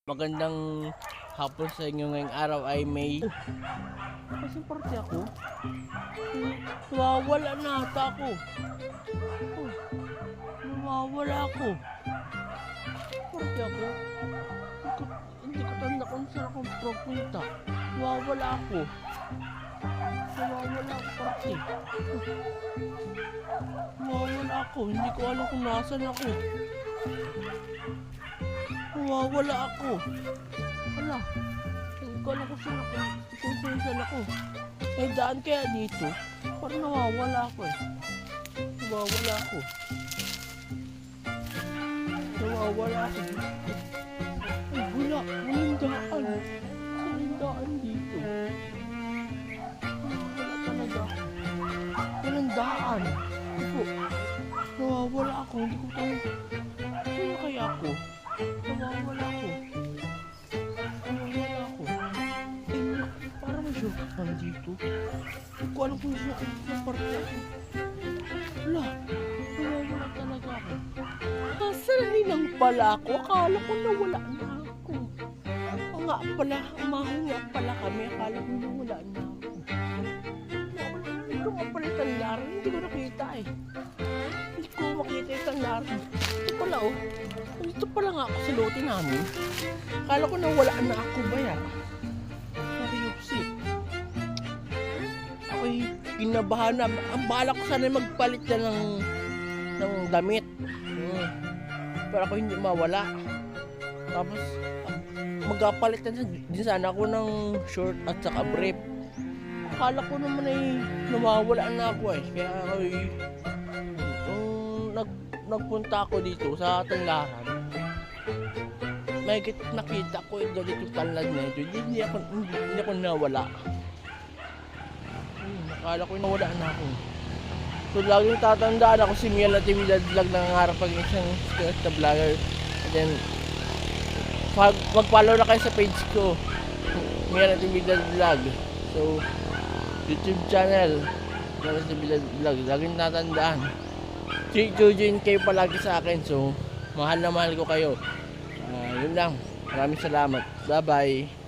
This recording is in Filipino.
Magandang hapon sa inyo ngayong araw ay May. Kasi parte ako. Nawawala na ata ako. Oh, nawawala ako. Parte ako. Hindi ko tanda kung saan ako pupunta. Nawawala ako. Nawawala ako parte. Nawawala ako. Hindi ko alam kung nasan ako. Nawawala ako. Wala. Hindi ko alam kung saan ako. May daan kaya dito. Parang nawawala ako eh. Nawawala ako. Nawawala ako. Ay, wala. Walang daan. Walang daan dito. Wala talaga. Walang daan. Ito. Nawawala ako. Hindi ko tayo. Saan kaya ako? Nawawala ako. Nawawala ako. Parang may shortcut dito. Hindi ko alam kung saan parte ako. Wala. Nawawala talaga ako. Nasaan lang pala ako? Akala ko nawala na ako. O nga pala, umahinga pala kami. Akala ko nawala na ako. Hindi ko nga pala itang laran. Hindi ko nakita eh. Hindi ko makita itang laran. Ito pala oh. Dito pala nga ako sa lote namin. Akala ko nawala na ako ba yan? Seryously. Ako'y kinabahan na. Ang bala ko sana magpalit na ng damit. Pero ako hindi mawala. Tapos magpapalit na din sana ako ng short at saka brief. Akala ko naman ay nawawala na ako eh. Kaya ako'y nagpunta ako dito sa Tanglaran. May nakita ko yung ganito talad na ito. Hindi ako nawala. Nakala ko nawala na ako. So laging tatandaan ako si Miel at Emilia Vlog na nangarap pag isang na vlogger. And then mag-follow na kayo sa page ko, Miel at Emilia Vlog. So YouTube channel Miel at Emilia Vlog. Laging tatandaan. Join kayo palagi sa akin. So mahal na mahal ko kayo. Yun lang. Maraming salamat. Bye bye.